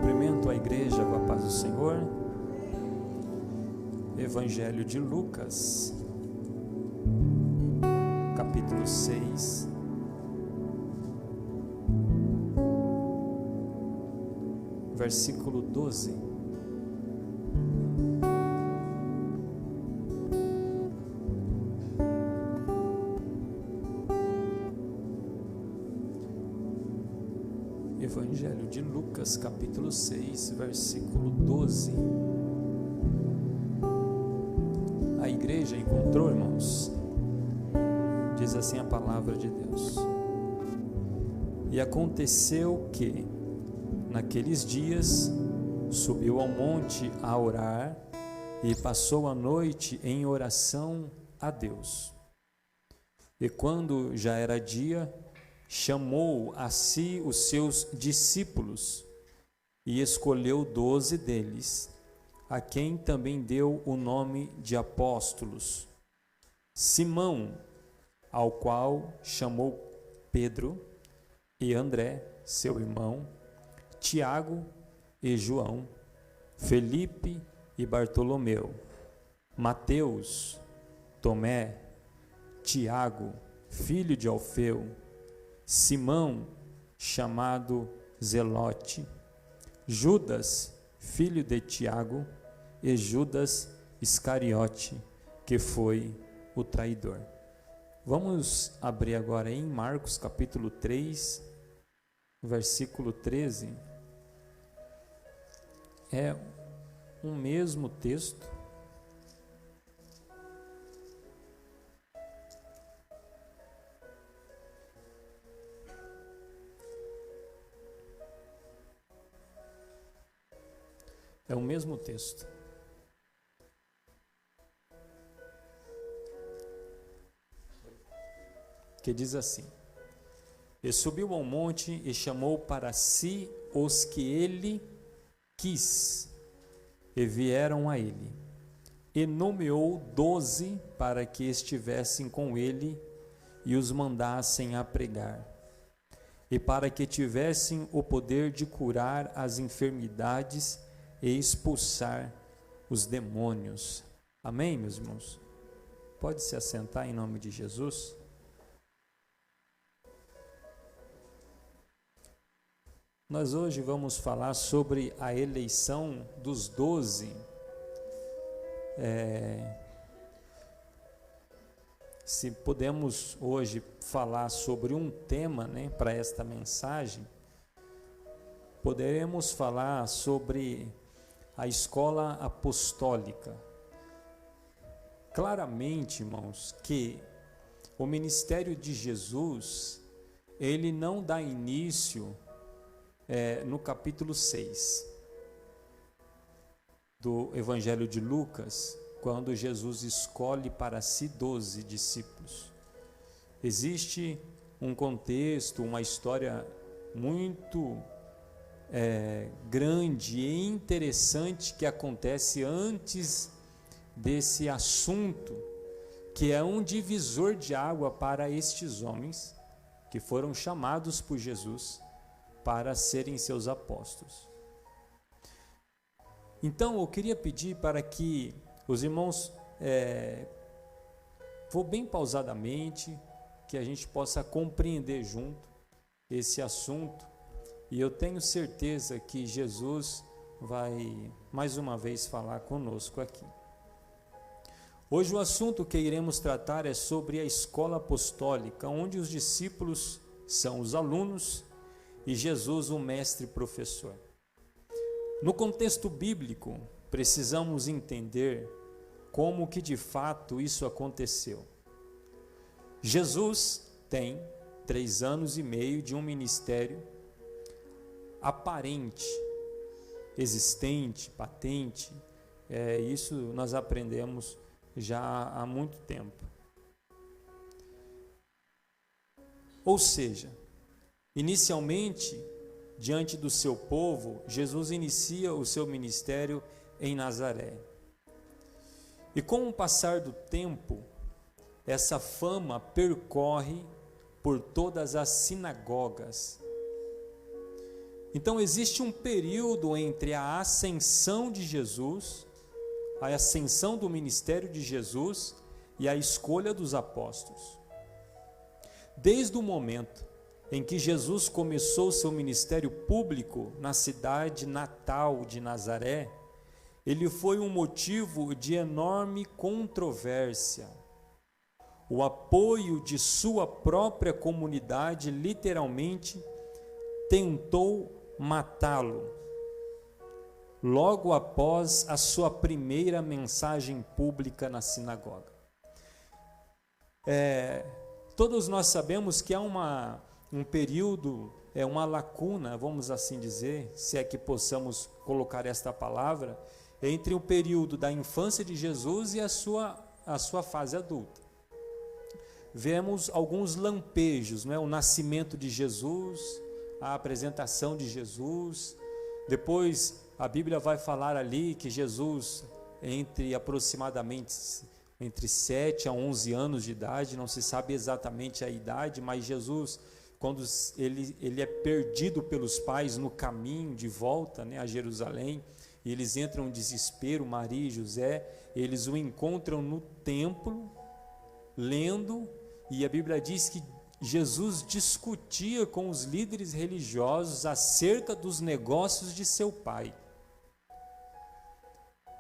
Cumprimento a igreja com a paz do Senhor. Evangelho de Lucas, capítulo 6, versículo 12. Evangelho de Lucas, capítulo 6, versículo 12. A igreja encontrou, irmãos? Diz assim a palavra de Deus: E aconteceu que, naqueles dias, subiu ao monte a orar e passou a noite em oração a Deus. E quando já era dia, chamou a si os seus discípulos e escolheu 12 deles, a quem também deu o nome de apóstolos: Simão, ao qual chamou Pedro, e André, seu irmão, Tiago e João, Felipe e Bartolomeu, Mateus, Tomé, Tiago, filho de Alfeu, Simão, chamado Zelote, Judas, filho de Tiago, e Judas Iscariote, que foi o traidor. Vamos abrir agora em Marcos capítulo 3, versículo 13. É o mesmo texto. É o mesmo texto. Que diz assim: E subiu ao monte e chamou para si os que ele quis, e vieram a ele. E nomeou 12 para que estivessem com ele e os mandassem a pregar, e para que tivessem o poder de curar as enfermidades e expulsar os demônios. Amém, meus irmãos? Pode se assentar em nome de Jesus. Nós hoje vamos falar sobre a eleição dos 12. Se podemos hoje falar sobre um tema, para esta mensagem, poderemos falar sobre a escola apostólica. Claramente, irmãos, que o ministério de Jesus, ele não dá início no capítulo 6 do Evangelho de Lucas, quando Jesus escolhe para si 12 discípulos. Existe um contexto, uma história muito grande e interessante que acontece antes desse assunto, que é um divisor de água para estes homens que foram chamados por Jesus para serem seus apóstolos. Então eu queria pedir para que os irmãos, vou bem pausadamente, que a gente possa compreender junto esse assunto. E eu tenho certeza que Jesus vai mais uma vez falar conosco aqui. Hoje o assunto que iremos tratar é sobre a escola apostólica, onde os discípulos são os alunos e Jesus o mestre professor. No contexto bíblico, precisamos entender como que de fato isso aconteceu. Jesus tem 3 anos e meio de um ministério aparente, existente, patente. Isso nós aprendemos já há muito tempo. Ou seja, inicialmente, diante do seu povo, Jesus inicia o seu ministério em Nazaré. E com o passar do tempo, essa fama percorre por todas as sinagogas. Então existe um período entre a ascensão de Jesus, a ascensão do ministério de Jesus e a escolha dos apóstolos. Desde o momento em que Jesus começou seu ministério público na cidade natal de Nazaré, ele foi um motivo de enorme controvérsia. O apoio de sua própria comunidade literalmente tentou matá-lo, logo após a sua primeira mensagem pública na sinagoga. Todos nós sabemos que há um período, uma lacuna, vamos assim dizer, se é que possamos colocar esta palavra, entre o período da infância de Jesus e a sua fase adulta. Vemos alguns lampejos, o nascimento de Jesus, a apresentação de Jesus. Depois a Bíblia vai falar ali que Jesus, aproximadamente entre 7 a 11 anos de idade, não se sabe exatamente a idade, mas Jesus, quando ele é perdido pelos pais no caminho de volta a Jerusalém, e eles entram em desespero, Maria e José, eles o encontram no templo, lendo, e a Bíblia diz que Jesus discutia com os líderes religiosos acerca dos negócios de seu pai.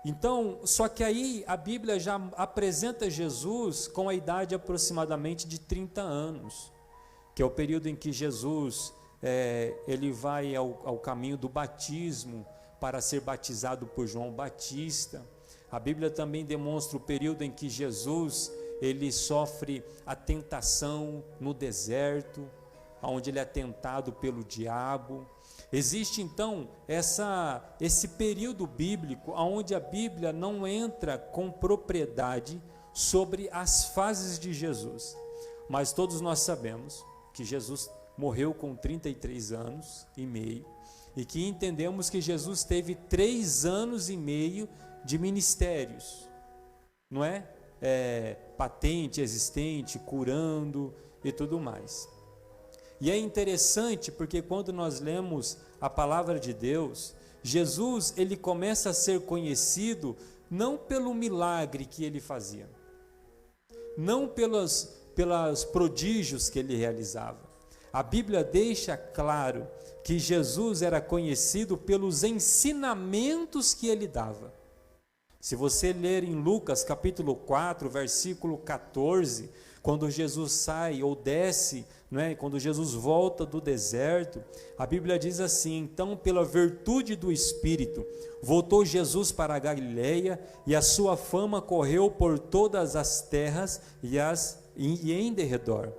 Então, só que aí a Bíblia já apresenta Jesus com a idade aproximadamente de 30 anos, que é o período em que Jesus ele vai ao caminho do batismo para ser batizado por João Batista. A Bíblia também demonstra o período em que Jesus ele sofre a tentação no deserto, onde ele é tentado pelo diabo. Existe então esse período bíblico onde a Bíblia não entra com propriedade sobre as fases de Jesus, mas todos nós sabemos que Jesus morreu com 33 anos e meio, e que entendemos que Jesus teve 3 anos e meio de ministérios, não é? Patente, existente, curando e tudo mais. E é interessante porque quando nós lemos a palavra de Deus, Jesus ele começa a ser conhecido não pelo milagre que ele fazia, não pelos prodígios que ele realizava. A Bíblia deixa claro que Jesus era conhecido pelos ensinamentos que ele dava. Se você ler em Lucas capítulo 4, versículo 14, quando Jesus sai ou desce, quando Jesus volta do deserto, a Bíblia diz assim: então pela virtude do Espírito, voltou Jesus para a Galileia, e a sua fama correu por todas as terras e em derredor.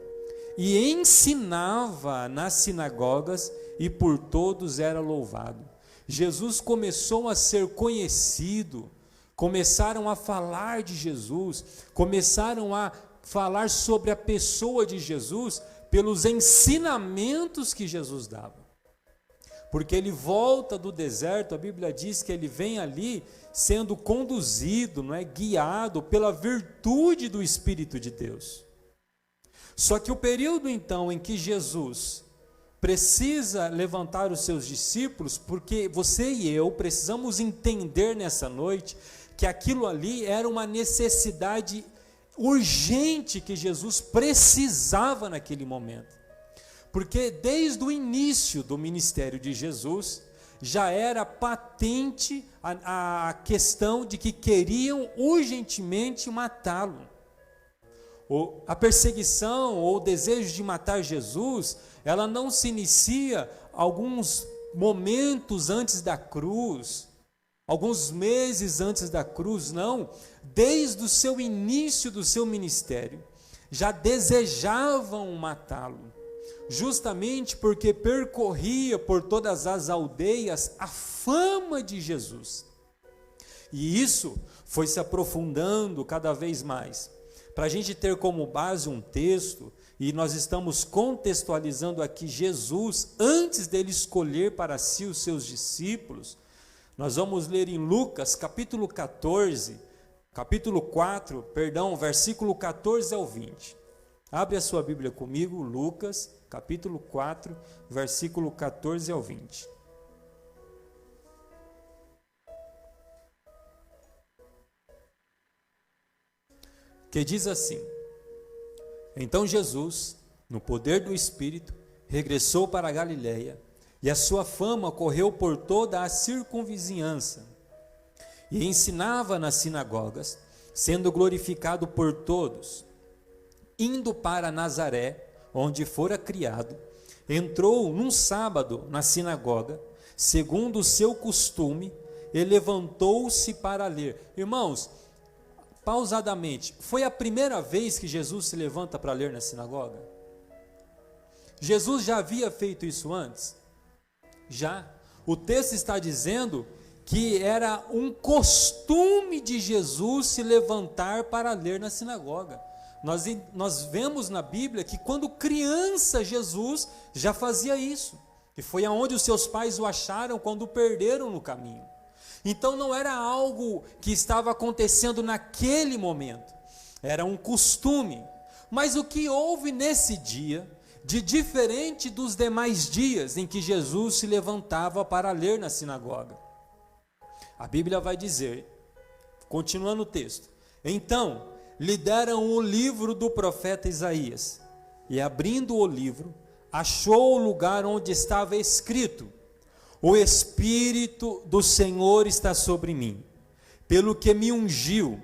E ensinava nas sinagogas, e por todos era louvado. Jesus começou a ser conhecido, começaram a falar de Jesus, começaram a falar sobre a pessoa de Jesus pelos ensinamentos que Jesus dava. Porque ele volta do deserto, a Bíblia diz que ele vem ali sendo conduzido, guiado pela virtude do Espírito de Deus. Só que o período então em que Jesus precisa levantar os seus discípulos, porque você e eu precisamos entender nessa noite que aquilo ali era uma necessidade urgente que Jesus precisava naquele momento. Porque desde o início do ministério de Jesus, já era patente a questão de que queriam urgentemente matá-lo. A perseguição ou o desejo de matar Jesus, ela não se inicia alguns momentos antes da cruz, alguns meses antes da cruz, não. Desde o seu início do seu ministério, já desejavam matá-lo, justamente porque percorria por todas as aldeias a fama de Jesus. E isso foi se aprofundando cada vez mais. Para a gente ter como base um texto, e nós estamos contextualizando aqui Jesus, antes dele escolher para si os seus discípulos, nós vamos ler em Lucas capítulo 4, versículo 14 ao 20. Abre a sua Bíblia comigo, Lucas capítulo 4, versículo 14 ao 20. que diz assim: então Jesus, no poder do Espírito, regressou para a Galiléia, e a sua fama correu por toda a circunvizinhança, e ensinava nas sinagogas, sendo glorificado por todos. Indo para Nazaré, onde fora criado, entrou num sábado na sinagoga, segundo o seu costume, e levantou-se para ler. Irmãos, pausadamente, foi a primeira vez que Jesus se levanta para ler na sinagoga? Jesus já havia feito isso antes? Já. O texto está dizendo que era um costume de Jesus se levantar para ler na sinagoga. Nós vemos na Bíblia que quando criança Jesus já fazia isso. E foi aonde os seus pais o acharam quando o perderam no caminho. Então não era algo que estava acontecendo naquele momento. Era um costume. Mas o que houve nesse dia, de diferente dos demais dias em que Jesus se levantava para ler na sinagoga? A Bíblia vai dizer, continuando o texto: então lhe deram o livro do profeta Isaías, e abrindo o livro, achou o lugar onde estava escrito: o Espírito do Senhor está sobre mim, pelo que me ungiu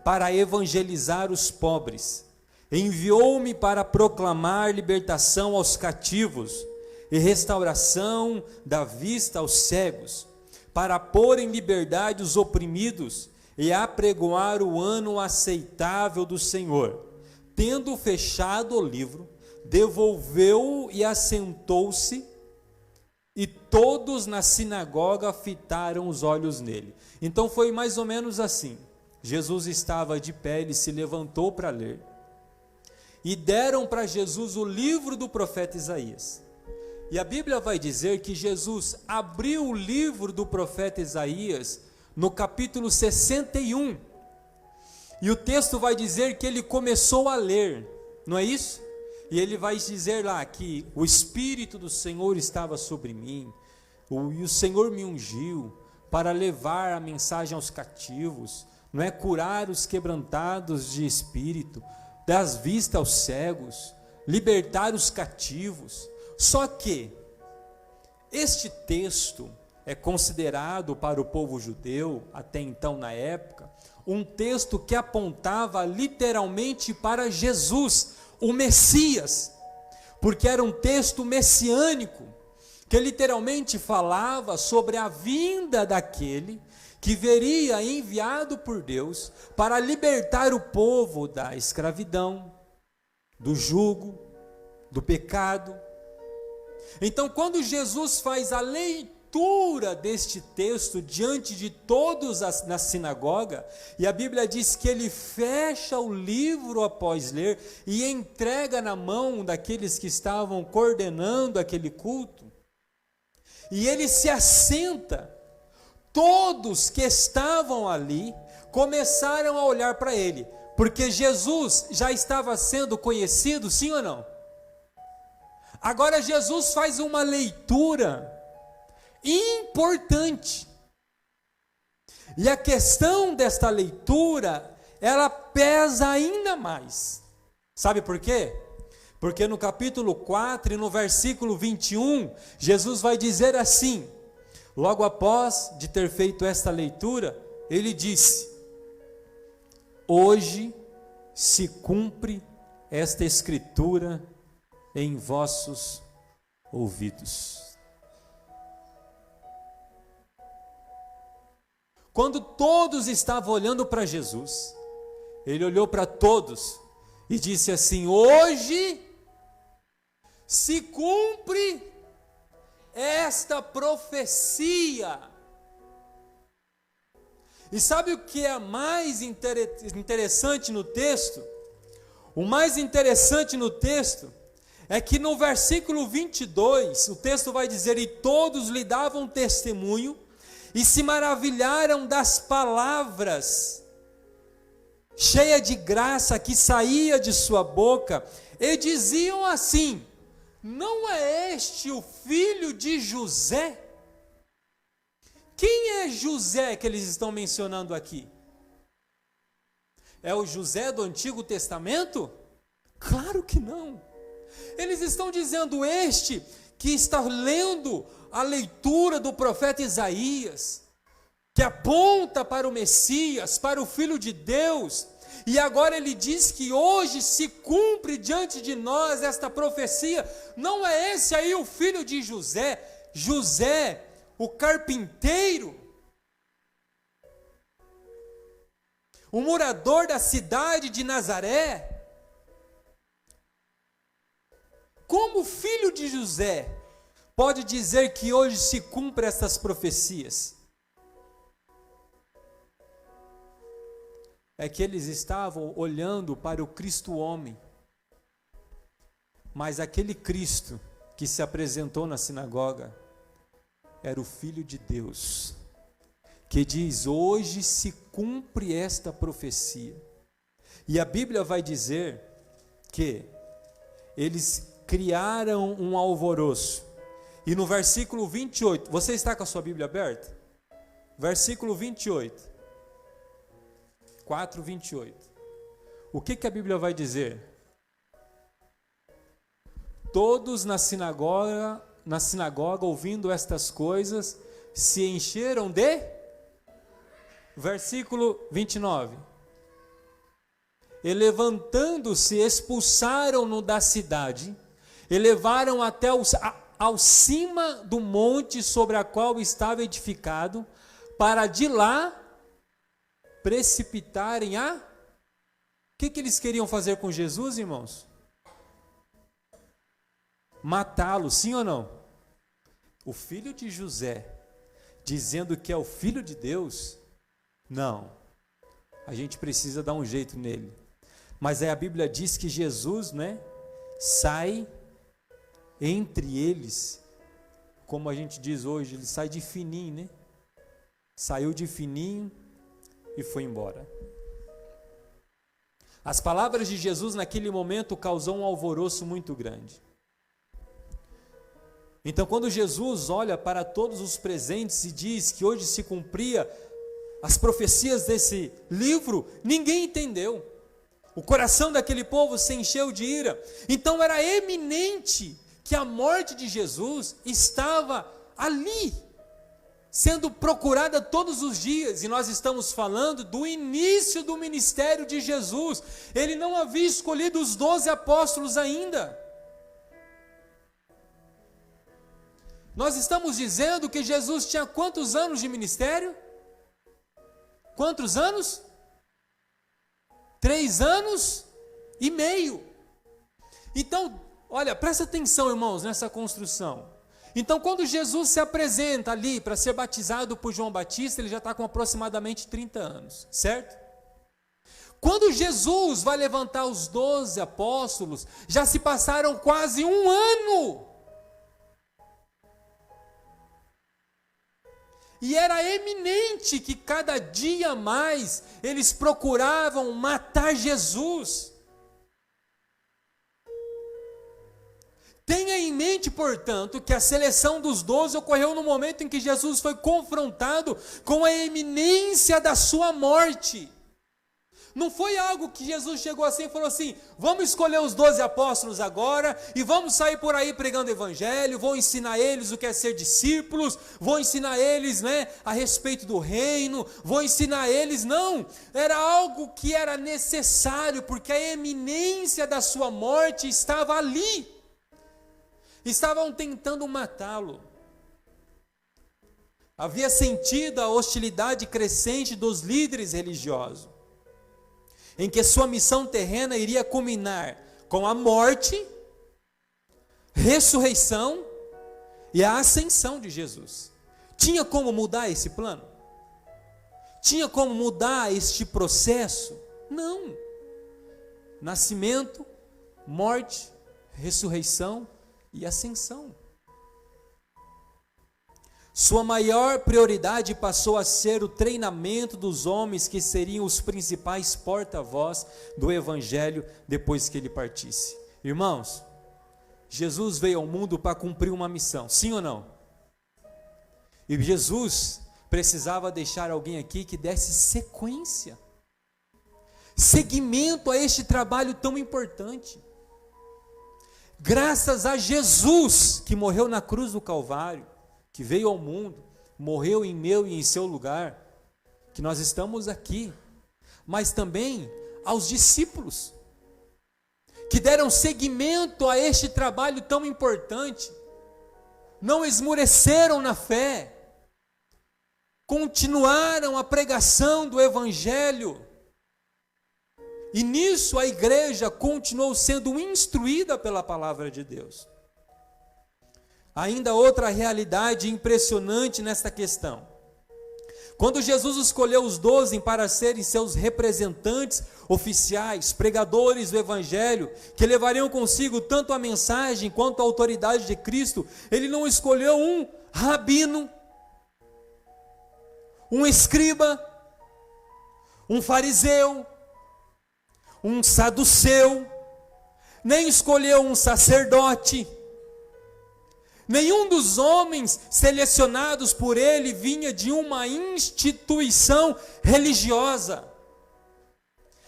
para evangelizar os pobres, enviou-me para proclamar libertação aos cativos e restauração da vista aos cegos, para pôr em liberdade os oprimidos e apregoar o ano aceitável do Senhor. Tendo fechado o livro, devolveu-o e assentou-se, e todos na sinagoga fitaram os olhos nele. Então foi mais ou menos assim: Jesus estava de pé, ele se levantou para ler, e deram para Jesus o livro do profeta Isaías. E a Bíblia vai dizer que Jesus abriu o livro do profeta Isaías no capítulo 61, e o texto vai dizer que ele começou a ler, não é isso? E ele vai dizer lá que o Espírito do Senhor estava sobre mim, e o Senhor me ungiu para levar a mensagem aos cativos, não é, curar os quebrantados de espírito, dar as vistas aos cegos, libertar os cativos. Só que este texto é considerado para o povo judeu, até então na época, um texto que apontava literalmente para Jesus, o Messias, porque era um texto messiânico, que literalmente falava sobre a vinda daquele que veria enviado por Deus para libertar o povo da escravidão, do jugo, do pecado. Então, quando Jesus faz a leitura deste texto diante de todos na sinagoga, e a Bíblia diz que ele fecha o livro após ler e entrega na mão daqueles que estavam coordenando aquele culto, e ele se assenta, todos que estavam ali começaram a olhar para ele, porque Jesus já estava sendo conhecido, sim ou não? Agora Jesus faz uma leitura importante, e a questão desta leitura, ela pesa ainda mais. Sabe por quê? Porque no capítulo 4 e no versículo 21, Jesus vai dizer assim, logo após de ter feito esta leitura, ele disse: hoje se cumpre esta escritura em vossos ouvidos. Quando todos estavam olhando para Jesus, ele olhou para todos e disse assim: hoje se cumpre esta profecia. E sabe o que é mais interessante no texto? O mais interessante no texto é que no versículo 22, o texto vai dizer: e todos lhe davam testemunho, e se maravilharam das palavras, cheia de graça, que saía de sua boca, e diziam assim: não é este o filho de José? Quem é José que eles estão mencionando aqui? é o José do Antigo Testamento? Claro que não. Eles estão dizendo: este que está lendo a leitura do profeta Isaías, que aponta para o Messias, para o Filho de Deus, e agora ele diz que hoje se cumpre diante de nós esta profecia. Não é esse aí o filho de José? José, o carpinteiro, o morador da cidade de Nazaré? Como filho de José pode dizer que hoje se cumpre essas profecias? É que eles estavam olhando para o Cristo homem, mas aquele Cristo que se apresentou na sinagoga era o Filho de Deus, que diz: hoje se cumpre esta profecia. E a Bíblia vai dizer que eles criaram um alvoroço, e no versículo 28, você está com a sua Bíblia aberta? Versículo 28, 4:28. O que a Bíblia vai dizer? Todos na sinagoga, ouvindo estas coisas, se encheram de... Versículo 29. E levantando-se, expulsaram-no da cidade, e levaram até ao cima do monte sobre a qual estava edificado, para de lá precipitarem a... O que eles queriam fazer com Jesus, irmãos? Matá-lo, sim ou não? O filho de José, dizendo que é o Filho de Deus, não, a gente precisa dar um jeito nele. Mas aí a Bíblia diz que Jesus, sai entre eles, como a gente diz hoje, ele sai de fininho, Saiu de fininho e foi embora. As palavras de Jesus naquele momento causou um alvoroço muito grande. Então, quando Jesus olha para todos os presentes e diz que hoje se cumpria as profecias desse livro, ninguém entendeu. O coração daquele povo se encheu de ira. Então era eminente que a morte de Jesus estava ali, sendo procurada todos os dias. E nós estamos falando do início do ministério de Jesus. Ele não havia escolhido os 12 apóstolos ainda. Nós estamos dizendo que Jesus tinha quantos anos de ministério? Quantos anos? 3 anos e meio. Então, olha, presta atenção, irmãos, nessa construção. Então, quando Jesus se apresenta ali para ser batizado por João Batista, ele já está com aproximadamente 30 anos, certo? Quando Jesus vai levantar os 12 apóstolos, já se passaram quase 1 ano. E era eminente que cada dia mais eles procuravam matar Jesus. Tenha em mente, portanto, que a seleção dos 12 ocorreu no momento em que Jesus foi confrontado com a iminência da sua morte. Não foi algo que Jesus chegou assim e falou assim: vamos escolher os 12 apóstolos agora e vamos sair por aí pregando evangelho, vou ensinar eles o que é ser discípulos, vou ensinar eles a respeito do reino, vou ensinar eles. Não, era algo que era necessário, porque a eminência da sua morte estava ali. Estavam tentando matá-lo. Havia sentido a hostilidade crescente dos líderes religiosos, em que sua missão terrena iria culminar com a morte, ressurreição e a ascensão de Jesus. Tinha como mudar esse plano? Tinha como mudar este processo? Não. Nascimento, morte, ressurreição e ascensão. Sua maior prioridade passou a ser o treinamento dos homens que seriam os principais porta-voz do evangelho depois que ele partisse. Irmãos, Jesus veio ao mundo para cumprir uma missão, sim ou não? E Jesus precisava deixar alguém aqui que desse sequência, seguimento a este trabalho tão importante. Graças a Jesus, que morreu na cruz do Calvário, que veio ao mundo, morreu em meu e em seu lugar, que nós estamos aqui, mas também aos discípulos, que deram seguimento a este trabalho tão importante, não esmoreceram na fé, continuaram a pregação do Evangelho, e nisso a igreja continuou sendo instruída pela palavra de Deus. Ainda outra realidade impressionante nesta questão. Quando Jesus escolheu os 12 para serem seus representantes oficiais, pregadores do Evangelho, que levariam consigo tanto a mensagem quanto a autoridade de Cristo, ele não escolheu um rabino, um escriba, um fariseu, um saduceu, nem escolheu um sacerdote. Nenhum dos homens selecionados por ele vinha de uma instituição religiosa.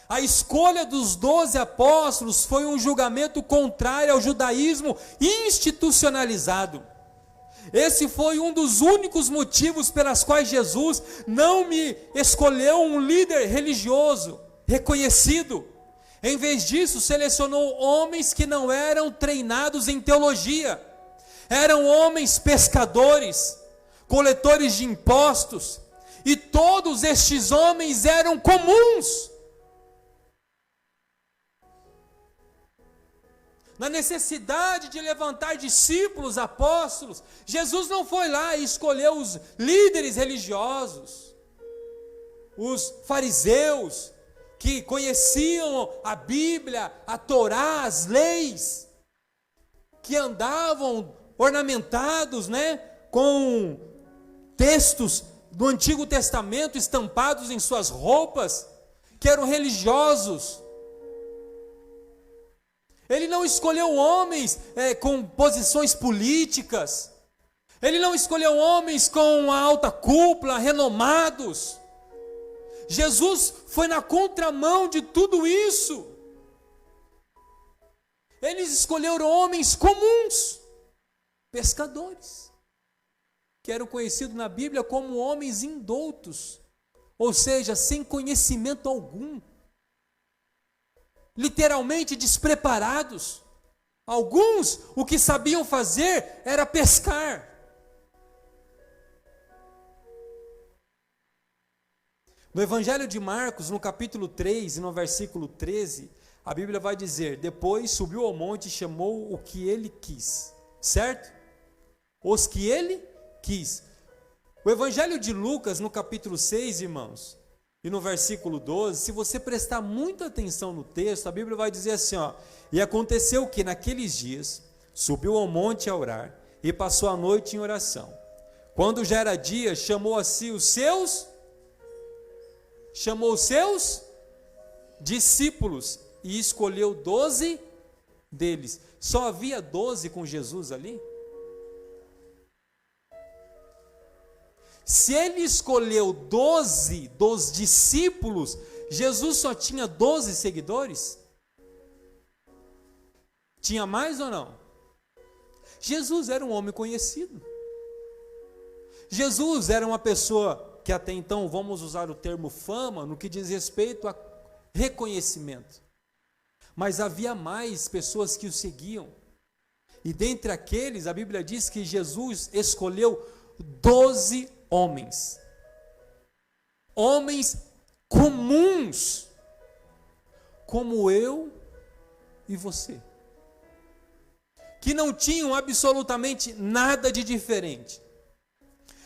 A escolha dos 12 apóstolos foi um julgamento contrário ao judaísmo institucionalizado. Esse foi um dos únicos motivos pelas quais Jesus não me escolheu um líder religioso reconhecido. Em vez disso, selecionou homens que não eram treinados em teologia. Eram homens pescadores, coletores de impostos, e todos estes homens eram comuns. Na necessidade de levantar discípulos, apóstolos, Jesus não foi lá e escolheu os líderes religiosos, os fariseus, que conheciam a Bíblia, a Torá, as leis, que andavam ornamentados, com textos do Antigo Testamento estampados em suas roupas, que eram religiosos. Ele não escolheu homens com posições políticas, ele não escolheu homens com a alta cúpula, renomados. Jesus foi na contramão de tudo isso. Eles escolheram homens comuns, pescadores, que eram conhecidos na Bíblia como homens indoutos, ou seja, sem conhecimento algum, literalmente despreparados. Alguns, o que sabiam fazer era pescar. No Evangelho de Marcos, no capítulo 3 e no versículo 13, a Bíblia vai dizer: depois subiu ao monte e chamou o que ele quis, certo? Os que ele quis. O Evangelho de Lucas, no capítulo 6, irmãos, e no versículo 12, se você prestar muita atenção no texto, a Bíblia vai dizer assim, e aconteceu que naqueles dias, subiu ao monte a orar, e passou a noite em oração. Quando já era dia, chamou os seus discípulos, e escolheu 12 deles. Só havia 12 com Jesus ali? Se ele escolheu 12 dos discípulos, Jesus só tinha 12 seguidores? Tinha mais ou não? Jesus era um homem conhecido. Jesus era uma pessoa que até então, vamos usar o termo fama, no que diz respeito a reconhecimento. Mas havia mais pessoas que o seguiam. E dentre aqueles, a Bíblia diz que Jesus escolheu 12 homens. Homens comuns, como eu e você, que não tinham absolutamente nada de diferente.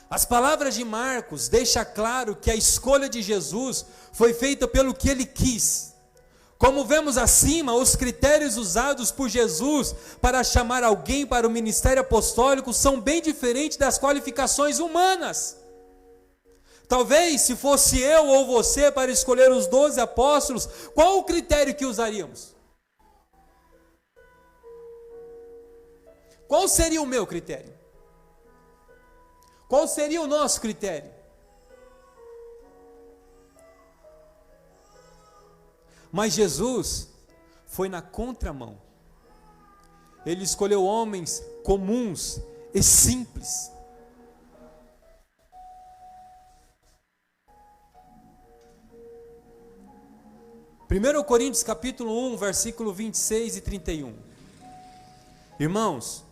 As palavras de Marcos deixam claro que a escolha de Jesus foi feita pelo que ele quis. Como vemos acima, os critérios usados por Jesus para chamar alguém para o ministério apostólico são bem diferentes das qualificações humanas. Talvez, se fosse eu ou você para escolher os 12 apóstolos, qual o critério que usaríamos? Qual seria o meu critério? Qual seria o nosso critério? Mas Jesus foi na contramão. Ele escolheu homens comuns e simples. Primeiro Coríntios capítulo 1, versículo 26 e 31. Irmãos,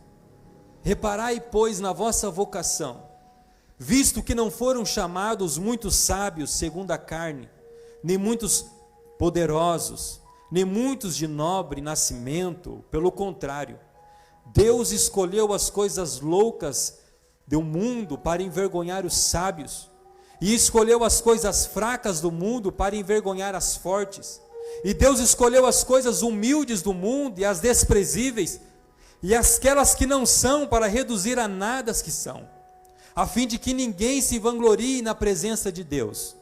reparai, pois, na vossa vocação, visto que não foram chamados muitos sábios segundo a carne, nem muitos poderosos, nem muitos de nobre nascimento, pelo contrário, Deus escolheu as coisas loucas do mundo para envergonhar os sábios, e escolheu as coisas fracas do mundo para envergonhar as fortes, e Deus escolheu as coisas humildes do mundo e as desprezíveis, e aquelas que não são, para reduzir a nada as que são, a fim de que ninguém se vanglorie na presença de Deus.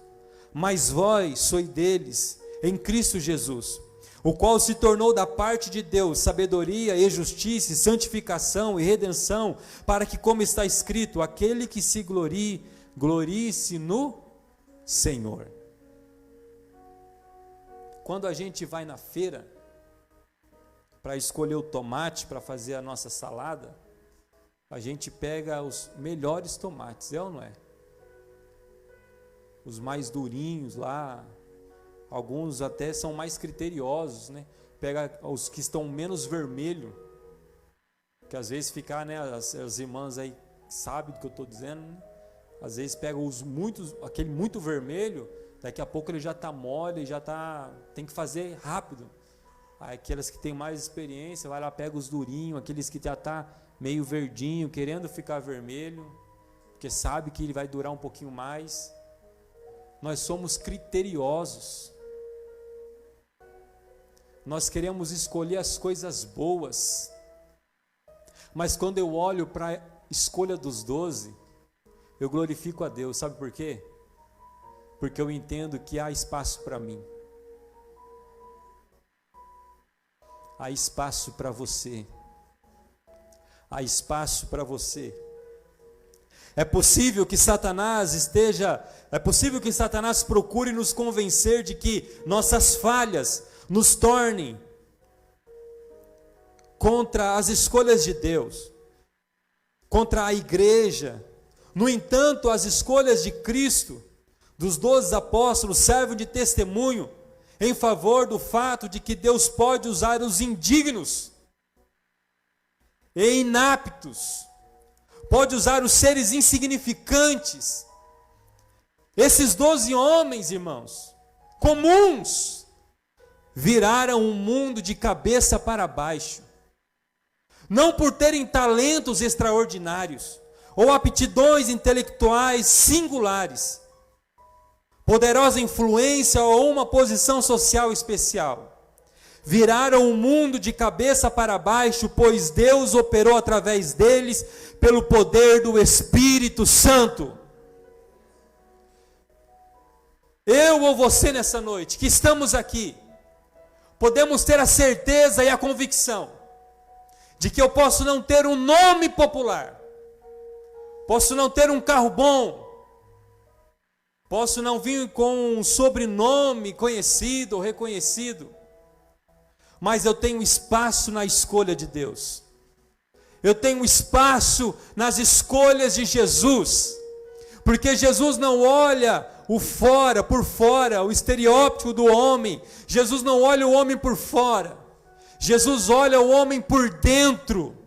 Mas vós sois deles, em Cristo Jesus, o qual se tornou da parte de Deus sabedoria e justiça, e santificação e redenção, para que, como está escrito, aquele que se glorie, glorie-se no Senhor. Quando a gente vai na feira para escolher o tomate para fazer a nossa salada, a gente pega os melhores tomates, é ou não é? Os mais durinhos lá, alguns até são mais criteriosos, né? Pega os que estão menos vermelho, que às vezes ficar, né? As irmãs aí sabem do que eu estou dizendo, né? Às vezes pega aquele muito vermelho, daqui a pouco ele já está mole, tem que fazer rápido. Aí, aquelas que têm mais experiência, vai lá, pega os durinhos, aqueles que já está meio verdinho, querendo ficar vermelho, porque sabe que ele vai durar um pouquinho mais. Nós somos criteriosos. Nós queremos escolher as coisas boas. Mas quando eu olho para a escolha dos 12, eu glorifico a Deus. Sabe por quê? Porque eu entendo que há espaço para mim. Há espaço para você. Há espaço para você. É possível que Satanás procure nos convencer de que nossas falhas nos tornem contra as escolhas de Deus, contra a igreja. No entanto, as escolhas de Cristo, dos 12 apóstolos, servem de testemunho em favor do fato de que Deus pode usar os indignos e inaptos, pode usar os seres insignificantes. Esses 12 homens, irmãos, comuns, viraram o mundo de cabeça para baixo, não por terem talentos extraordinários, ou aptidões intelectuais singulares, poderosa influência ou uma posição social especial. Viraram o mundo de cabeça para baixo, pois Deus operou através deles pelo poder do Espírito Santo. Eu ou você nessa noite, que estamos aqui, podemos ter a certeza e a convicção de que eu posso não ter um nome popular, posso não ter um carro bom, posso não vir com um sobrenome conhecido ou reconhecido, mas eu tenho espaço na escolha de Deus. Eu tenho espaço nas escolhas de Jesus. Porque Jesus não olha por fora, o estereótipo do homem. Jesus não olha o homem por fora. Jesus olha o homem por dentro.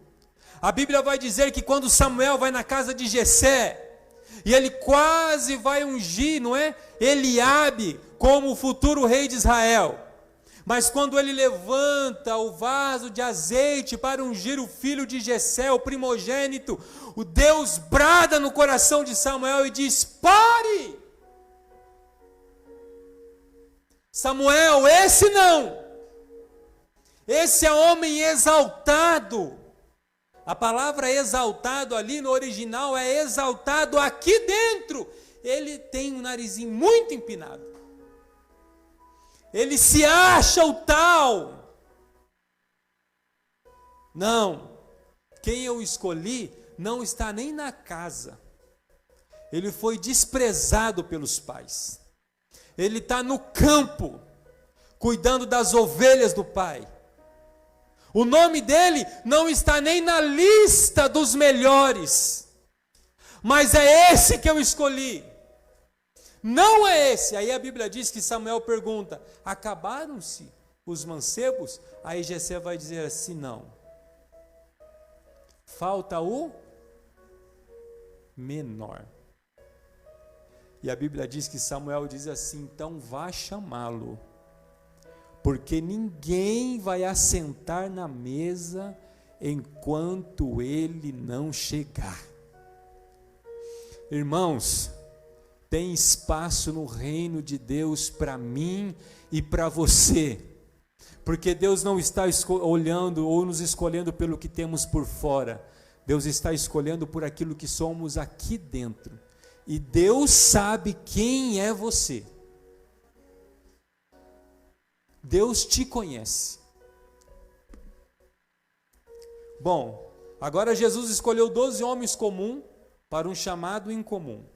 A Bíblia vai dizer que quando Samuel vai na casa de Jessé, e ele quase vai ungir, não é? Eliabe como o futuro rei de Israel. Mas quando ele levanta o vaso de azeite para ungir o filho de Jessé, o primogênito, o Deus brada no coração de Samuel e diz: pare! Samuel, esse não! Esse é homem exaltado. A palavra exaltado ali no original é exaltado aqui dentro. Ele tem um narizinho muito empinado. Ele se acha o tal. Não. Quem eu escolhi não está nem na casa. Ele foi desprezado pelos pais. Ele está no campo, cuidando das ovelhas do Pai. O nome dele não está nem na lista dos melhores, mas é esse que eu escolhi. Não é esse. Aí a Bíblia diz que Samuel pergunta: acabaram-se os mancebos? Aí Jessé vai dizer assim: não, falta o menor. E a Bíblia diz que Samuel diz assim: então vá chamá-lo, porque ninguém vai assentar na mesa enquanto ele não chegar. Irmãos, tem espaço no reino de Deus para mim e para você, porque Deus não está olhando ou nos escolhendo pelo que temos por fora, Deus está escolhendo por aquilo que somos aqui dentro, e Deus sabe quem é você. Deus te conhece. Bom, agora Jesus escolheu 12 homens comuns para um chamado incomum.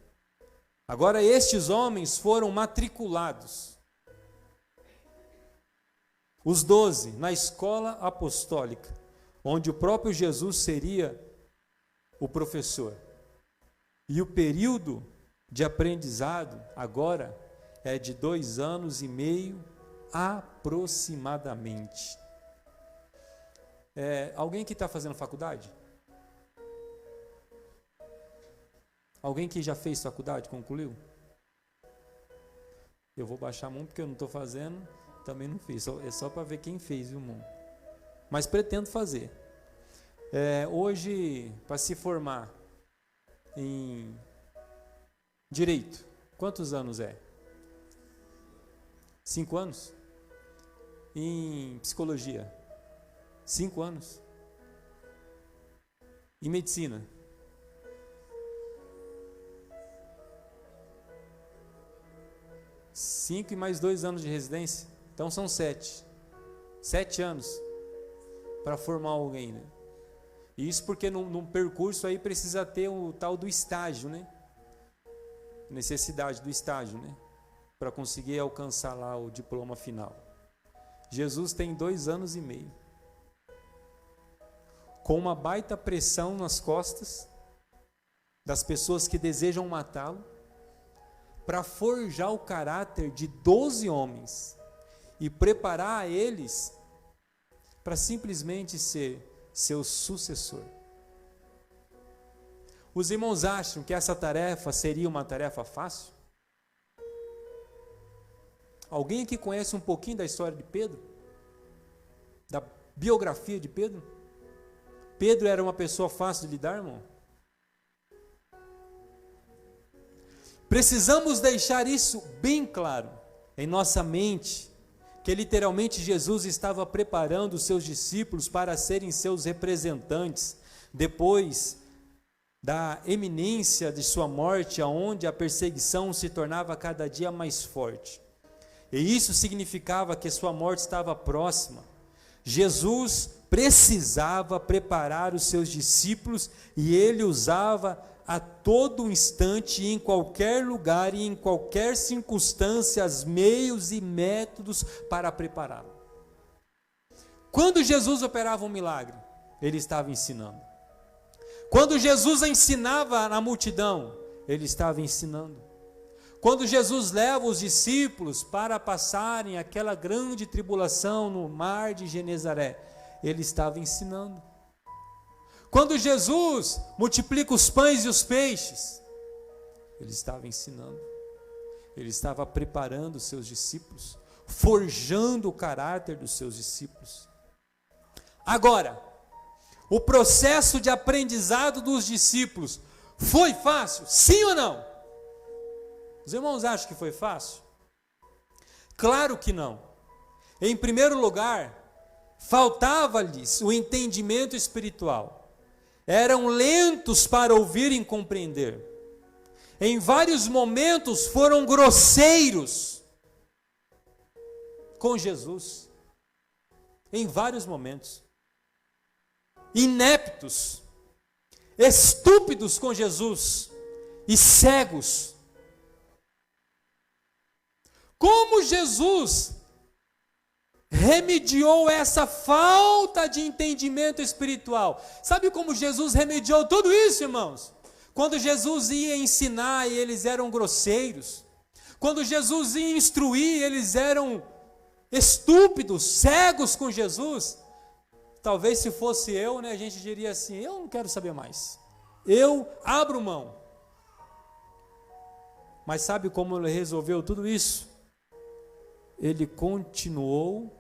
Agora estes homens foram matriculados, os 12, na escola apostólica, onde o próprio Jesus seria o professor. E o período de aprendizado agora é de 2 anos e meio aproximadamente. Alguém que está fazendo faculdade? Alguém que já fez faculdade, concluiu? Eu vou baixar a mão porque eu não estou fazendo, também não fiz. É só para ver quem fez, viu, irmão? Mas pretendo fazer. Hoje, para se formar em Direito, quantos anos é? 5 anos? Em Psicologia, 5 anos? Em Medicina? 5 e mais 2 anos de residência, então são 7. 7 anos para formar alguém, né? Isso porque num percurso aí precisa ter o tal do estágio, né? Necessidade do estágio, né? Para conseguir alcançar lá o diploma final. Jesus tem 2 anos e meio, com uma baita pressão nas costas das pessoas que desejam matá-lo, para forjar o caráter de 12 homens e preparar eles para simplesmente ser seu sucessor. Os irmãos acham que essa tarefa seria uma tarefa fácil? Alguém aqui conhece um pouquinho da história de Pedro? Da biografia de Pedro? Pedro era uma pessoa fácil de lidar, irmão? Precisamos deixar isso bem claro em nossa mente, que literalmente Jesus estava preparando os seus discípulos para serem seus representantes, depois da eminência de sua morte, aonde a perseguição se tornava cada dia mais forte. E isso significava que sua morte estava próxima. Jesus precisava preparar os seus discípulos e ele usava a todo instante, em qualquer lugar e em qualquer circunstância, meios e métodos para prepará-lo. Quando Jesus operava um milagre, ele estava ensinando. Quando Jesus ensinava na multidão, ele estava ensinando. Quando Jesus leva os discípulos para passarem aquela grande tribulação no mar de Genezaré, ele estava ensinando. Quando Jesus multiplica os pães e os peixes, ele estava ensinando. Ele estava preparando os seus discípulos, forjando o caráter dos seus discípulos. Agora, o processo de aprendizado dos discípulos foi fácil? Sim ou não? Os irmãos acham que foi fácil? Claro que não. Em primeiro lugar, faltava-lhes o entendimento espiritual. Eram lentos para ouvir e compreender. Em vários momentos foram grosseiros com Jesus. Em vários momentos. Ineptos, estúpidos com Jesus e cegos. Como Jesus remediou essa falta de entendimento espiritual. Sabe como Jesus remediou tudo isso, irmãos? Quando Jesus ia ensinar e eles eram grosseiros, quando Jesus ia instruir, eles eram estúpidos, cegos com Jesus. Talvez se fosse eu, a gente diria assim: eu não quero saber mais, eu abro mão. Mas sabe como ele resolveu tudo isso? Ele continuou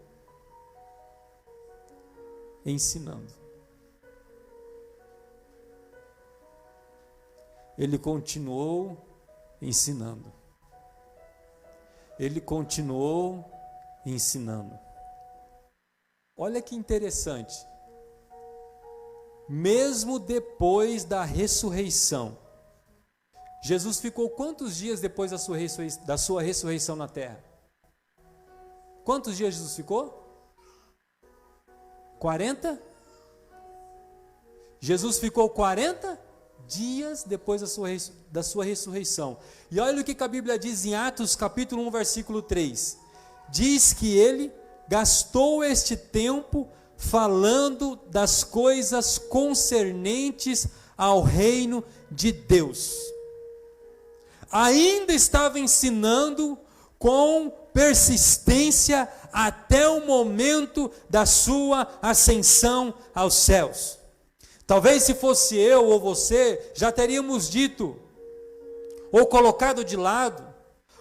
ensinando. Ele continuou ensinando. Ele continuou ensinando. Olha que interessante. Mesmo depois da ressurreição, Jesus ficou quantos dias depois da sua ressurreição na terra? Quantos dias Jesus ficou? 40? Jesus ficou 40 dias depois da sua ressurreição. E olha o que a Bíblia diz em Atos capítulo 1, versículo 3. Diz que ele gastou este tempo falando das coisas concernentes ao reino de Deus. Ainda estava ensinando com persistência até o momento da sua ascensão aos céus. Talvez se fosse eu ou você, já teríamos dito, ou colocado de lado,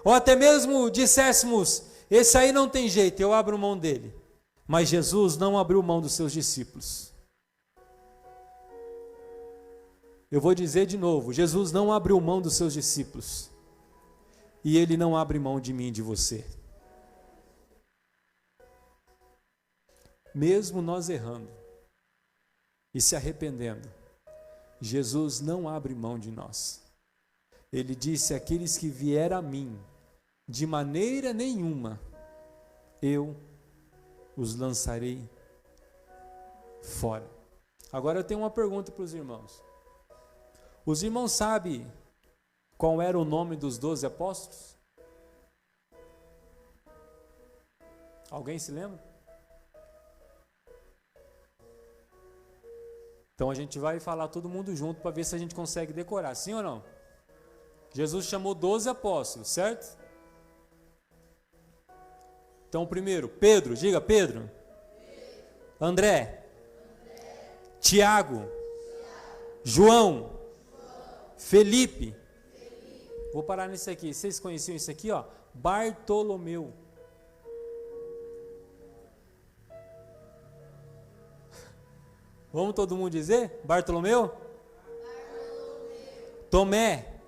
ou até mesmo disséssemos: esse aí não tem jeito, eu abro mão dele. Mas Jesus não abriu mão dos seus discípulos. Eu vou dizer de novo: Jesus não abriu mão dos seus discípulos. E Ele não abre mão de mim e de você. Mesmo nós errando e se arrependendo, Jesus não abre mão de nós. Ele disse: aqueles que vieram a mim, de maneira nenhuma eu os lançarei fora. Agora eu tenho uma pergunta para os irmãos. Os irmãos sabem qual era o nome dos 12 apóstolos? Alguém se lembra? Então a gente vai falar todo mundo junto para ver se a gente consegue decorar, sim ou não? Jesus chamou 12 apóstolos, certo? Então, primeiro, Pedro, diga Pedro. André. Tiago. João. Felipe. Vou parar nisso aqui. Vocês conheciam isso aqui, ó? Bartolomeu. Vamos todo mundo dizer? Bartolomeu? Tomé.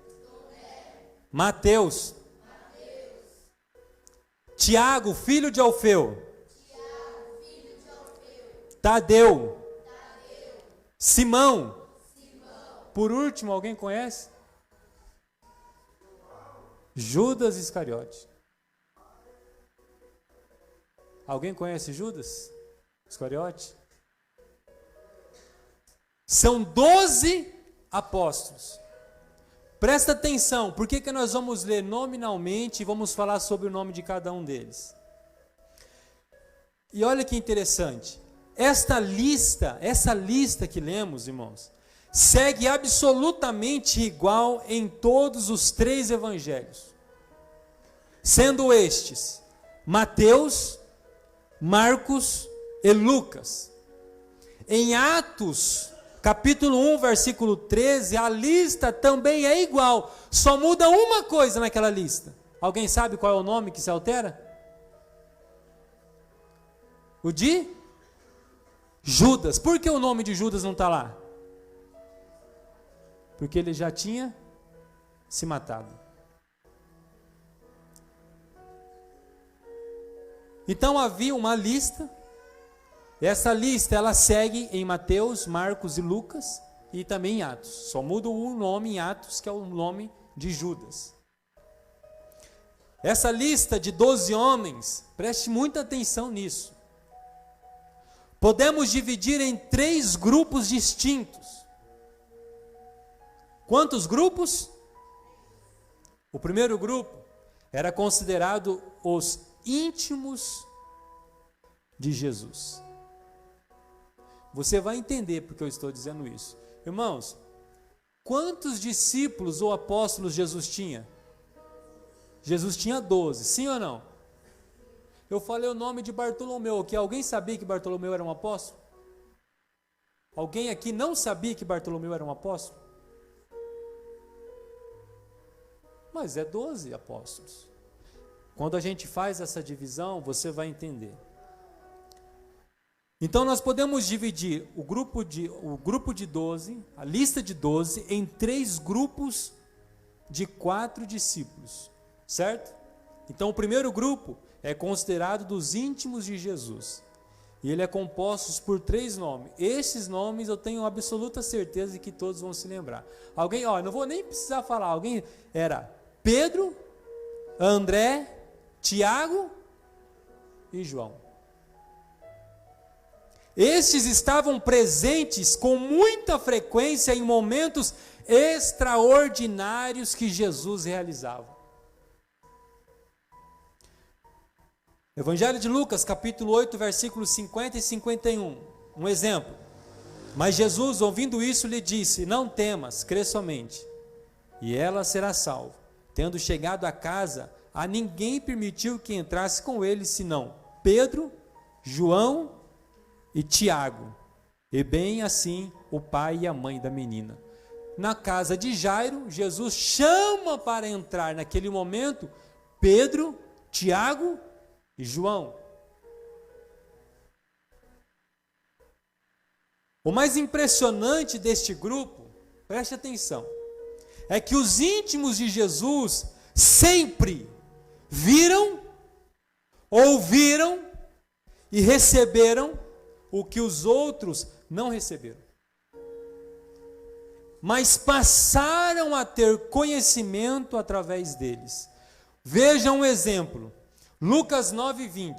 Mateus. Tiago, filho de Alfeu. Tadeu. Simão. Por último, alguém conhece? Judas Iscariote. Alguém conhece Judas Iscariote? São 12 apóstolos. Presta atenção, por que nós vamos ler nominalmente e vamos falar sobre o nome de cada um deles? E olha que interessante, essa lista que lemos, irmãos, segue absolutamente igual em todos os 3 evangelhos, sendo estes Mateus, Marcos e Lucas. Em Atos capítulo 1, versículo 13, a lista também é igual, só muda uma coisa naquela lista. Alguém sabe qual é o nome que se altera? O de Judas. Por que o nome de Judas não está lá? Porque ele já tinha se matado. Então havia uma lista. Essa lista ela segue em Mateus, Marcos e Lucas e também em Atos. Só muda um nome em Atos, que é o nome de Judas. Essa lista de 12 homens, preste muita atenção nisso. Podemos dividir em 3 grupos distintos. Quantos grupos? O primeiro grupo era considerado os íntimos de Jesus. Você vai entender porque eu estou dizendo isso. Irmãos, quantos discípulos ou apóstolos Jesus tinha? Jesus tinha 12, sim ou não? Eu falei o nome de Bartolomeu aqui. Alguém sabia que Bartolomeu era um apóstolo? Alguém aqui não sabia que Bartolomeu era um apóstolo? Mas é 12 apóstolos. Quando a gente faz essa divisão, você vai entender. Então nós podemos dividir o grupo de 12, a lista de 12, em 3 grupos de 4 discípulos, certo? Então o primeiro grupo é considerado dos íntimos de Jesus. E ele é composto por 3 nomes. Esses nomes eu tenho absoluta certeza de que todos vão se lembrar. Alguém, não vou nem precisar falar, alguém era Pedro, André, Tiago e João. Estes estavam presentes com muita frequência em momentos extraordinários que Jesus realizava. Evangelho de Lucas, capítulo 8, versículos 50 e 51. Um exemplo. Mas Jesus, ouvindo isso, lhe disse: não temas, crê somente, e ela será salva. Tendo chegado a casa, a ninguém permitiu que entrasse com ele, senão Pedro, João e Tiago, e bem assim o pai e a mãe da menina. Na casa de Jairo, Jesus chama para entrar naquele momento Pedro, Tiago e João. O mais impressionante deste grupo, preste atenção, é que os íntimos de Jesus sempre viram, ouviram e receberam o que os outros não receberam. Mas passaram a ter conhecimento através deles. Veja um exemplo. Lucas 9:20.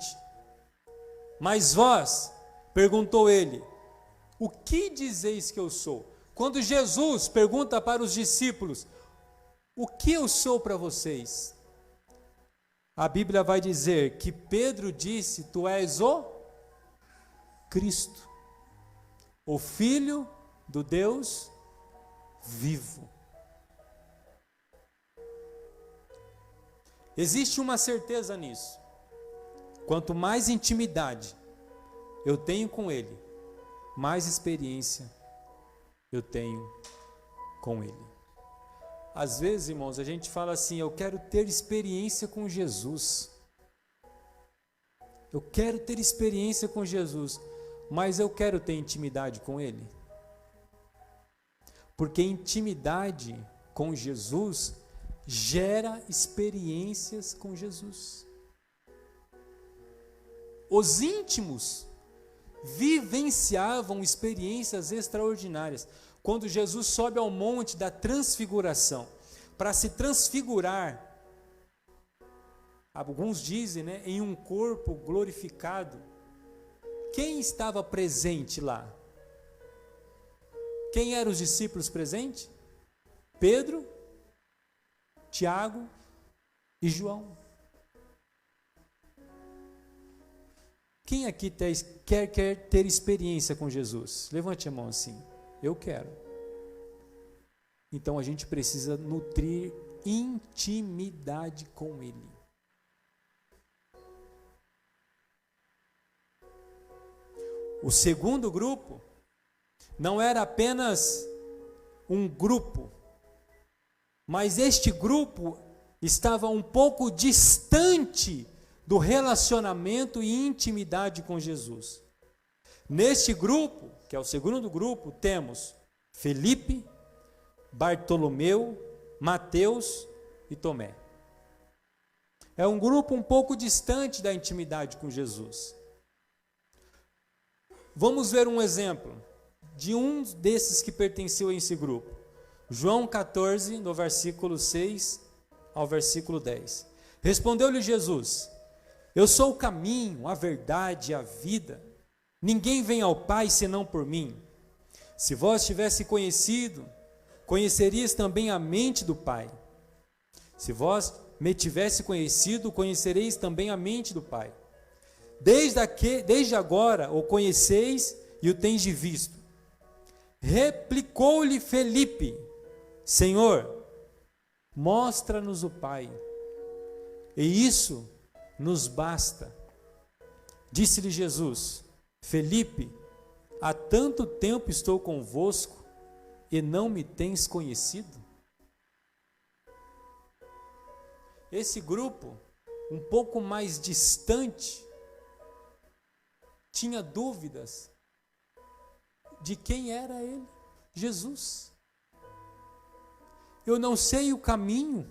Mas vós, perguntou ele, o que dizeis que eu sou? Quando Jesus pergunta para os discípulos, o que eu sou para vocês? A Bíblia vai dizer que Pedro disse, tu és o Cristo, o Filho do Deus vivo. Existe uma certeza nisso. Quanto mais intimidade eu tenho com Ele, mais experiência eu tenho com Ele. Às vezes, irmãos, a gente fala assim, eu quero ter experiência com Jesus. Eu quero ter experiência com Jesus, mas eu quero ter intimidade com Ele. Porque intimidade com Jesus gera experiências com Jesus. Os íntimos vivenciavam experiências extraordinárias. Quando Jesus sobe ao monte da transfiguração, para se transfigurar, alguns dizem, em um corpo glorificado. Quem estava presente lá? Quem eram os discípulos presentes? Pedro, Tiago e João. Quem aqui quer ter experiência com Jesus? Levante a mão assim. Eu quero. Então a gente precisa nutrir intimidade com Ele. O segundo grupo não era apenas um grupo, mas este grupo estava um pouco distante do relacionamento e intimidade com Jesus. Neste grupo, que é o segundo grupo, temos Felipe, Bartolomeu, Mateus e Tomé. É um grupo um pouco distante da intimidade com Jesus. Vamos ver um exemplo de um desses que pertenceu a esse grupo. João 14, no versículo 6 ao versículo 10. Respondeu-lhe Jesus: eu sou o caminho, a verdade e a vida. Ninguém vem ao Pai senão por mim. Se vós tivesse conhecido, conhecerias também a mente do Pai. Se vós me tivesse conhecido, conhecereis também a mente do Pai. desde agora o conheceis e o tendes visto. Replicou-lhe Felipe: Senhor, mostra-nos o Pai, e isso nos basta. Disse-lhe Jesus: Felipe, há tanto tempo estou convosco e não me tens conhecido? Esse grupo, um pouco mais distante, tinha dúvidas de quem era ele, Jesus. Eu não sei o caminho,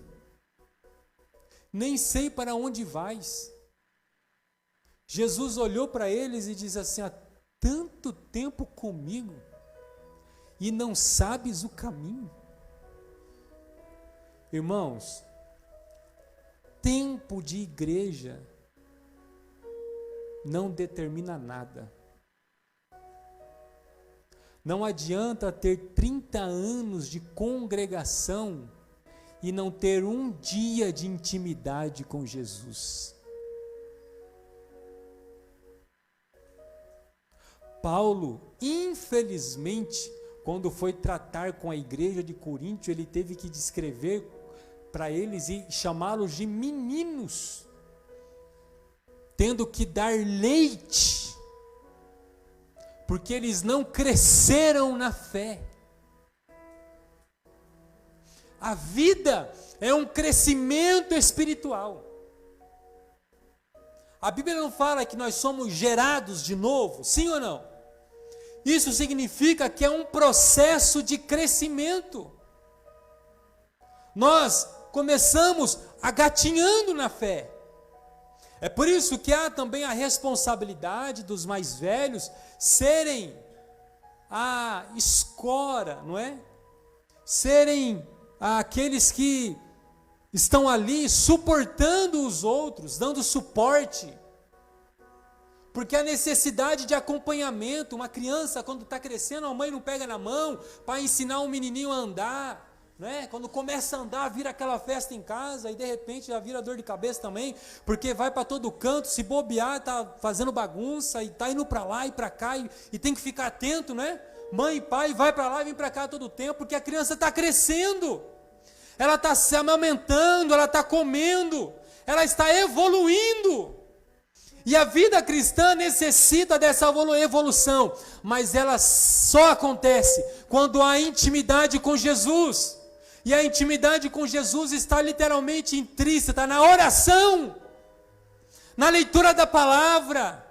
nem sei para onde vais. Jesus olhou para eles e diz assim: há tanto tempo comigo e não sabes o caminho. Irmãos, tempo de igreja não determina nada. Não adianta ter 30 anos de congregação e não ter um dia de intimidade com Jesus. Paulo, infelizmente, quando foi tratar com a igreja de Coríntio, ele teve que descrever para eles e chamá-los de meninos, tendo que dar leite, porque eles não cresceram na fé. A vida é um crescimento espiritual. A Bíblia não fala que nós somos gerados de novo, sim ou não? Isso significa que é um processo de crescimento. Nós começamos agatinhando na fé. É por isso que há também a responsabilidade dos mais velhos serem a escora, não é? Serem aqueles que estão ali suportando os outros, dando suporte. Porque a necessidade de acompanhamento, uma criança quando está crescendo, a mãe não pega na mão para ensinar um menininho a andar, né? Quando começa a andar, vira aquela festa em casa e de repente já vira dor de cabeça também, porque vai para todo canto, se bobear, está fazendo bagunça e está indo para lá e para cá e tem que ficar atento, né? Mãe e pai, vai para lá e vem para cá todo o tempo, porque a criança está crescendo, ela está se amamentando, ela está comendo, ela está evoluindo. E a vida cristã necessita dessa evolução, mas ela só acontece quando há intimidade com Jesus. E a intimidade com Jesus está literalmente intrínseca na oração, na leitura da palavra,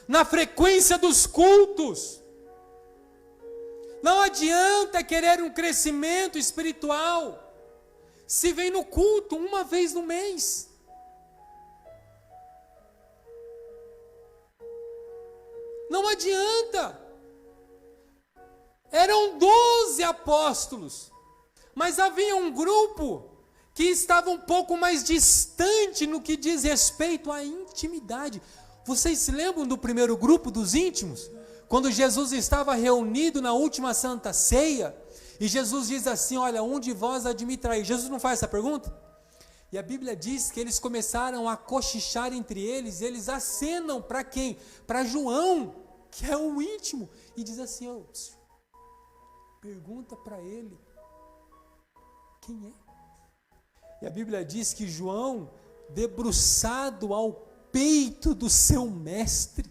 na frequência dos cultos. Não adianta querer um crescimento espiritual se vem no culto uma vez no mês. Não adianta. Eram 12 apóstolos, mas havia um grupo que estava um pouco mais distante no que diz respeito à intimidade. Vocês se lembram do primeiro grupo dos íntimos? Quando Jesus estava reunido na última Santa Ceia, e Jesus diz assim: olha, um de vós há de me trair. Jesus não faz essa pergunta? E a Bíblia diz que eles começaram a cochichar entre eles, e eles acenam para quem? Para João, que é o íntimo, e diz assim: oh, pergunta para ele, quem é? E a Bíblia diz que João, debruçado ao peito do seu mestre,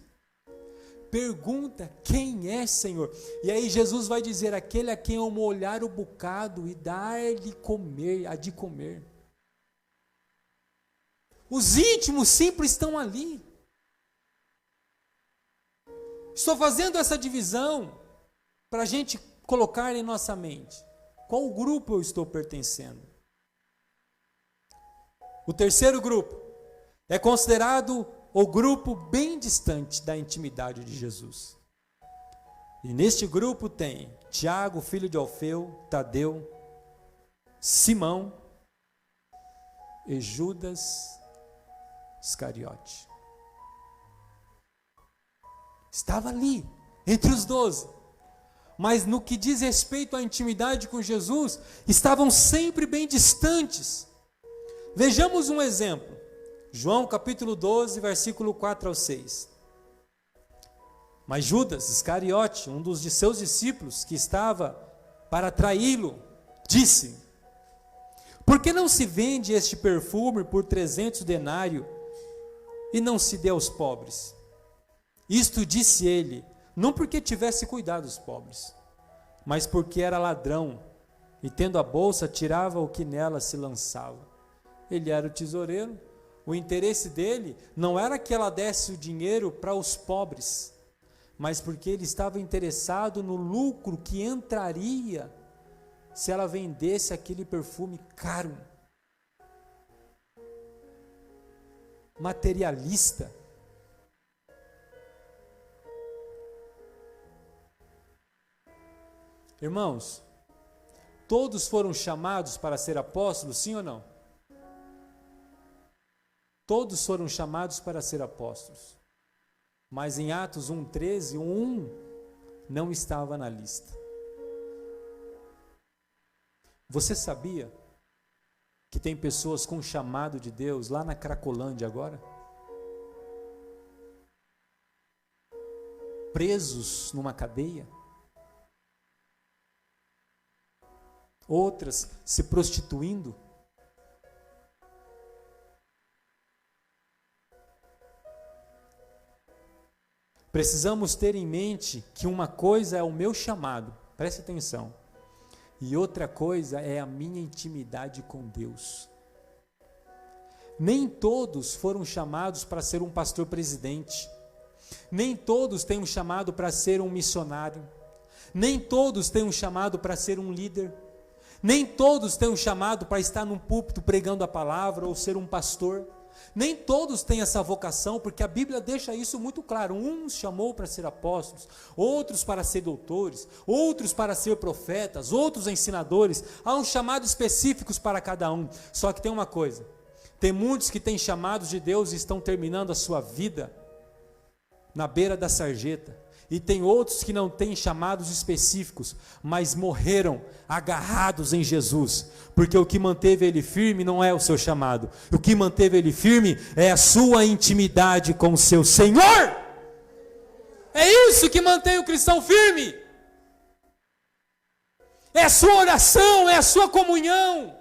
pergunta: quem é, Senhor? E aí Jesus vai dizer: aquele a quem eu molhar o bocado e dar-lhe comer, a de comer. Os íntimos sempre estão ali. Estou fazendo essa divisão para a gente colocar em nossa mente qual grupo eu estou pertencendo. O terceiro grupo é considerado o grupo bem distante da intimidade de Jesus. E neste grupo tem Tiago, filho de Alfeu, Tadeu, Simão e Judas Iscariote. Estava ali, entre os 12. Mas no que diz respeito à intimidade com Jesus, estavam sempre bem distantes. Vejamos um exemplo. João capítulo 12, versículo 4 ao 6. Mas Judas Iscariote, um dos de seus discípulos que estava para traí-lo, disse: por que não se vende este perfume por 300 denários e não se dê aos pobres? Isto disse ele, não porque tivesse cuidado dos pobres, mas porque era ladrão, e tendo a bolsa, tirava o que nela se lançava. Ele era o tesoureiro, o interesse dele não era que ela desse o dinheiro para os pobres, mas porque ele estava interessado no lucro que entraria se ela vendesse aquele perfume caro. Materialista. Irmãos, todos foram chamados para ser apóstolos, sim ou não? Todos foram chamados para ser apóstolos. Mas em Atos 1,13, um não estava na lista. Você sabia que tem pessoas com chamado de Deus lá na Cracolândia agora? Presos numa cadeia? Outras se prostituindo? Precisamos ter em mente que uma coisa é o meu chamado, preste atenção, e outra coisa é a minha intimidade com Deus. Nem todos foram chamados para ser um pastor presidente, nem todos têm um chamado para ser um missionário, nem todos têm um chamado para ser um líder, nem todos têm um chamado para estar num púlpito pregando a palavra ou ser um pastor. Nem todos têm essa vocação, porque a Bíblia deixa isso muito claro. Uns chamou para ser apóstolos, outros para ser doutores, outros para ser profetas, outros ensinadores. Há uns chamados específicos para cada um. Só que tem uma coisa, tem muitos que têm chamados de Deus e estão terminando a sua vida na beira da sarjeta. E tem outros que não têm chamados específicos, mas morreram agarrados em Jesus, porque o que manteve ele firme não é o seu chamado, o que manteve ele firme é a sua intimidade com o seu Senhor. É isso que mantém o cristão firme, é a sua oração, é a sua comunhão.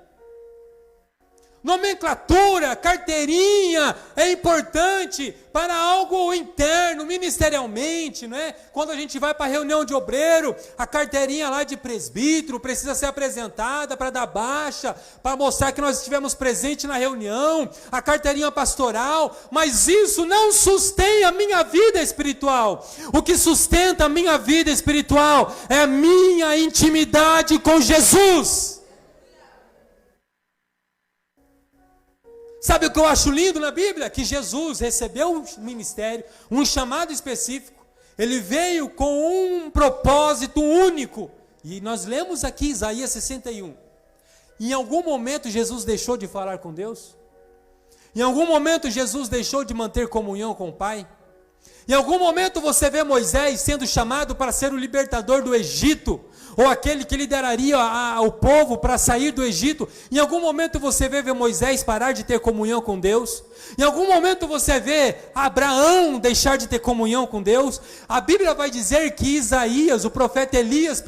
Nomenclatura, carteirinha é importante para algo interno, ministerialmente, não é? Quando a gente vai para a reunião de obreiro, a carteirinha lá de presbítero precisa ser apresentada para dar baixa, para mostrar que nós estivemos presentes na reunião, a carteirinha pastoral, mas isso não sustém a minha vida espiritual. O que sustenta a minha vida espiritual é a minha intimidade com Jesus. Sabe o que eu acho lindo na Bíblia? Que Jesus recebeu um ministério, um chamado específico. Ele veio com um propósito único. E nós lemos aqui Isaías 61. Em algum momento Jesus deixou de falar com Deus? Em algum momento Jesus deixou de manter comunhão com o Pai? Em algum momento você vê Moisés sendo chamado para ser o libertador do Egito, ou aquele que lideraria o povo para sair do Egito? Em algum momento você vê Moisés parar de ter comunhão com Deus? Em algum momento você vê Abraão deixar de ter comunhão com Deus? A Bíblia vai dizer que Isaías, o profeta Elias,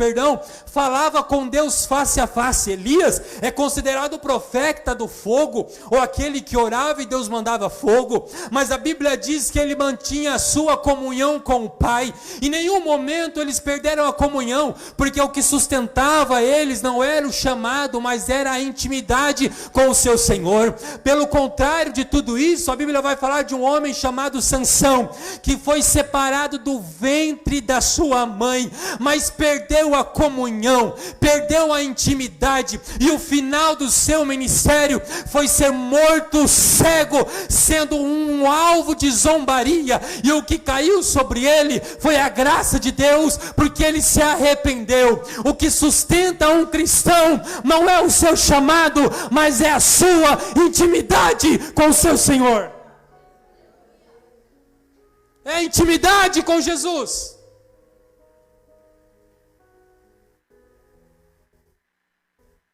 falava com Deus face a face. Elias é considerado o profeta do fogo, ou aquele que orava e Deus mandava fogo, mas a Bíblia diz que ele mantinha a sua comunhão com o Pai. Em nenhum momento eles perderam a comunhão, porque o que sustentava eles não era o chamado, mas era a intimidade com o seu Senhor. Pelo contrário de tudo isso, a Bíblia vai falar de um homem chamado Sansão, que foi separado do ventre da sua mãe, mas perdeu a comunhão, perdeu a intimidade, e o final do seu ministério foi ser morto cego, sendo um alvo de zombaria, e o que caiu sobre ele foi a graça de Deus, porque ele se arrependeu. O que sustenta um cristão não é o seu chamado, mas é a sua intimidade com o seu Senhor. É a intimidade com Jesus.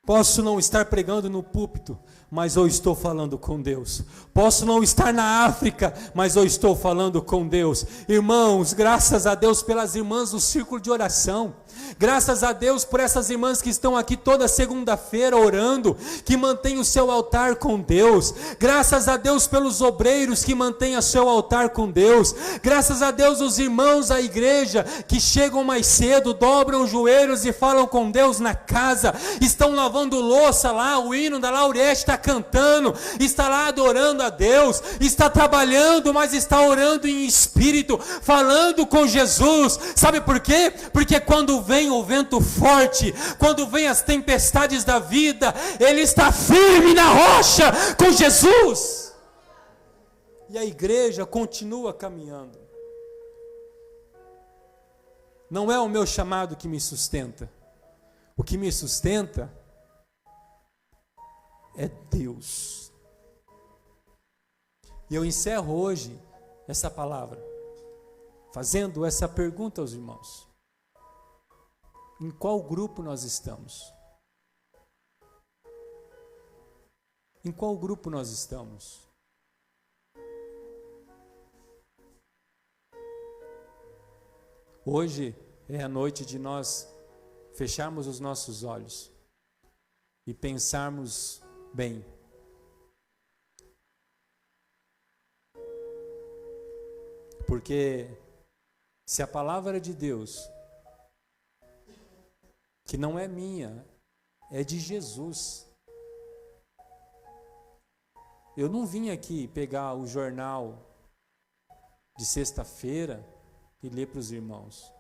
Posso não estar pregando no púlpito, mas eu estou falando com Deus. Posso não estar na África, mas eu estou falando com Deus. Irmãos, graças a Deus pelas irmãs do círculo de oração. Graças a Deus por essas irmãs que estão aqui toda segunda-feira orando, que mantêm o seu altar com Deus. Graças a Deus pelos obreiros que mantêm o seu altar com Deus. Graças a Deus os irmãos da igreja que chegam mais cedo, dobram os joelhos e falam com Deus na casa. Estão lavando louça lá, o hino da Laurete está cantando, está lá adorando a Deus, está trabalhando, mas está orando em espírito, falando com Jesus. Sabe por quê? Porque quando vem o vento forte, quando vem as tempestades da vida, ele está firme na rocha com Jesus. E a igreja continua caminhando. Não é o meu chamado que me sustenta. O que me sustenta é Deus. E eu encerro hoje essa palavra fazendo essa pergunta aos irmãos: em qual grupo nós estamos? Em qual grupo nós estamos? Hoje é a noite de nós fecharmos os nossos olhos e pensarmos bem. Porque se a palavra de Deus, que não é minha, é de Jesus. Eu não vim aqui pegar o jornal de sexta-feira e ler para os irmãos.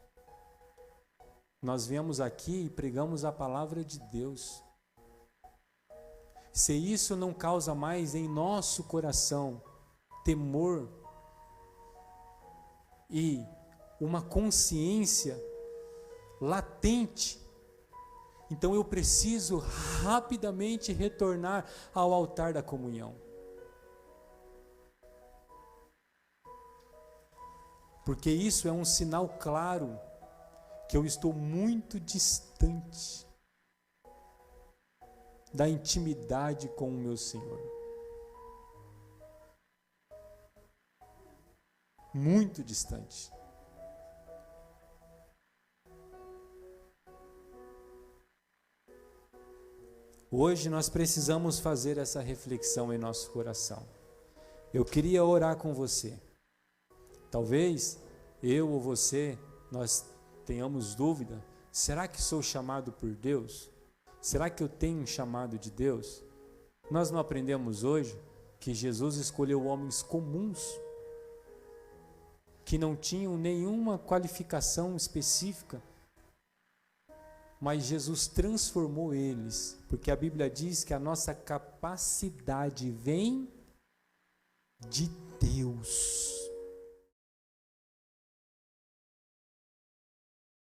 Nós viemos aqui e pregamos a palavra de Deus. Se isso não causa mais em nosso coração temor e uma consciência latente, então eu preciso rapidamente retornar ao altar da comunhão. Porque isso é um sinal claro que eu estou muito distante da intimidade com o meu Senhor. Muito distante. Hoje nós precisamos fazer essa reflexão em nosso coração. Eu queria orar com você. Talvez eu ou você, nós tenhamos dúvida: será que sou chamado por Deus? Será que eu tenho um chamado de Deus? Nós não aprendemos hoje que Jesus escolheu homens comuns, que não tinham nenhuma qualificação específica, mas Jesus transformou eles, porque a Bíblia diz que a nossa capacidade vem de Deus.